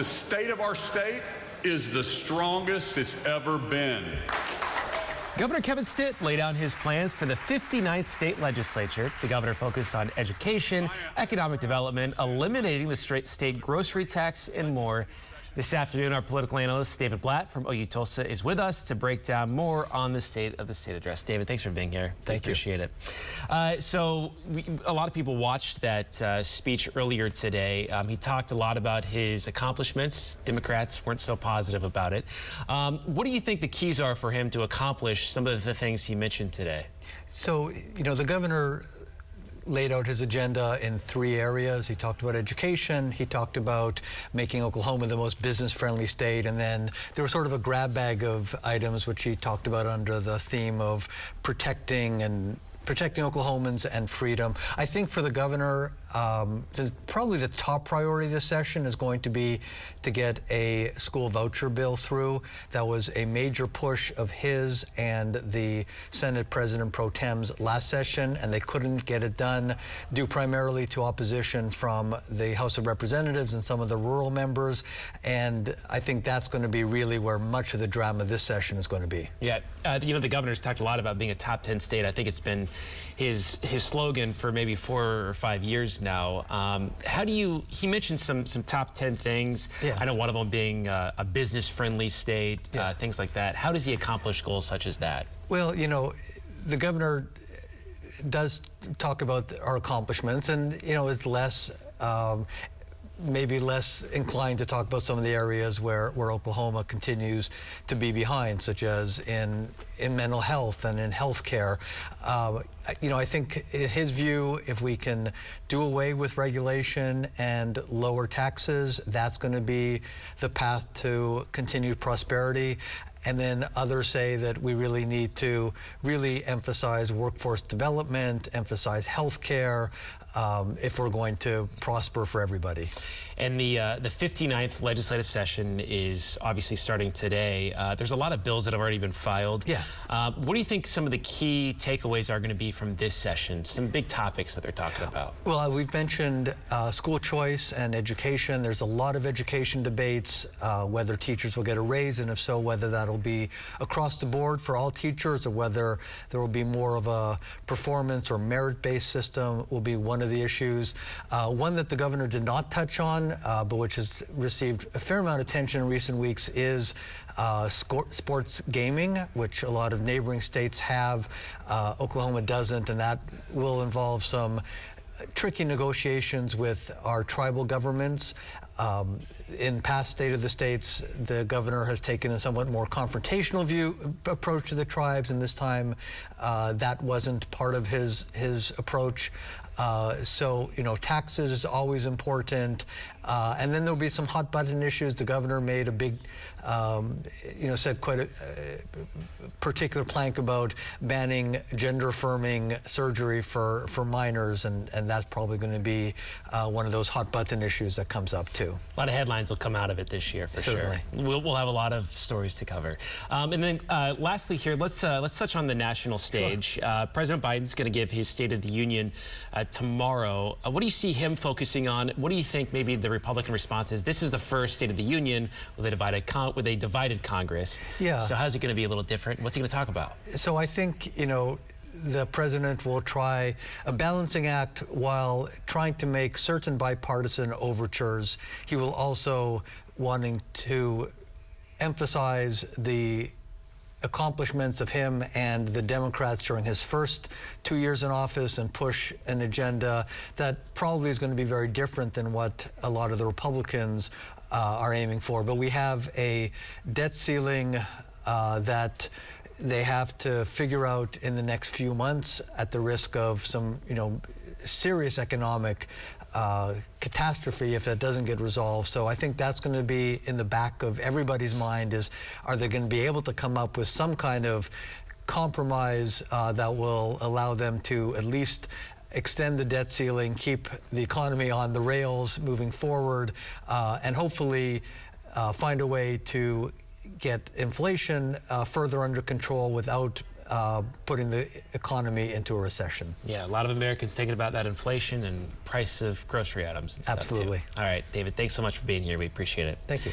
the state of our state is the strongest it's ever been. Governor Kevin Stitt laid out his plans for the 59th state legislature. The governor focused on education, economic development, eliminating the state grocery tax, and more. This afternoon, our political analyst, David Blatt from OU-Tulsa, is with us to break down more on the state of the state address. David, thanks for being here. Thank you. Appreciate it. A lot of people watched that speech earlier today. He talked a lot about his accomplishments. Democrats weren't so positive about it. What do you think the keys are for him to accomplish some of the things he mentioned today? So, the governor laid out his agenda in 3 areas. He talked about education, he talked about making Oklahoma the most business-friendly state, and then there was sort of a grab bag of items which he talked about under the theme of protecting Oklahomans and freedom. I think for the governor, probably the top priority this session is going to be to get a school voucher bill through. That was a major push of his and the Senate President Pro Tem's last session, and they couldn't get it done due primarily to opposition from the House of Representatives and some of the rural members. And I think that's going to be really where much of the drama this session is going to be. Yeah, the governor's talked a lot about being a top 10 state. I think it's been his slogan for maybe 4 or 5 years now. He mentioned some top 10 things. Yeah. I know one of them being a business-friendly state, things like that. How does he accomplish goals such as that? Well, the governor does talk about our accomplishments, and, is less maybe less inclined to talk about some of the areas where Oklahoma continues to be behind, such as in mental health and in health care. I think in his view, if we can do away with regulation and lower taxes, that's going to be the path to continued prosperity. And then others say that we really need to emphasize workforce development, emphasize health care, if we're going to prosper for everybody. And the 59th legislative session is obviously starting today. There's a lot of bills that have already been filed. Yeah. What do you think some of the key takeaways are going to be from this session? Some big topics that they're talking about. Well, we've mentioned school choice and education. There's a lot of education debates, whether teachers will get a raise, and if so, whether that'll be across the board for all teachers, or whether there will be more of a performance or merit-based system will be one of the issues. One that the governor did not touch on, but which has received a fair amount of attention in recent weeks, is sports gaming, which a lot of neighboring states have. Oklahoma doesn't, and that will involve some tricky negotiations with our tribal governments. In past State of the States, the governor has taken a somewhat more confrontational approach to the tribes, and this time that wasn't part of his approach. So, taxes is always important. And then there'll be some hot button issues. The governor made a big, said quite a particular plank about banning gender affirming surgery for minors. And that's probably going to be one of those hot button issues that comes up too. A lot of headlines will come out of it this year for Certainly. Sure. We'll have a lot of stories to cover. And then lastly here, let's touch on the national stage. Sure. President Biden's going to give his State of the Union tomorrow. What do you see him focusing on? What do you think maybe the Republican response is? This is the first State of the Union with a divided Congress. Yeah. So how's it going to be a little different? What's he going to talk about? So I think, the president will try a balancing act while trying to make certain bipartisan overtures. He will also wanting to emphasize the accomplishments of him and the Democrats during his first 2 years in office, and push an agenda that probably is going to be very different than what a lot of the Republicans are aiming for. But we have a debt ceiling that they have to figure out in the next few months, at the risk of some, serious economic catastrophe if that doesn't get resolved. So I think that's going to be in the back of everybody's mind, is are they going to be able to come up with some kind of compromise that will allow them to at least extend the debt ceiling, keep the economy on the rails moving forward, and hopefully find a way to get inflation further under control without putting the economy into a recession. Yeah, a lot of Americans thinking about that inflation and price of grocery items and stuff, Absolutely. too. All right, David, thanks so much for being here. We appreciate it. Thank you.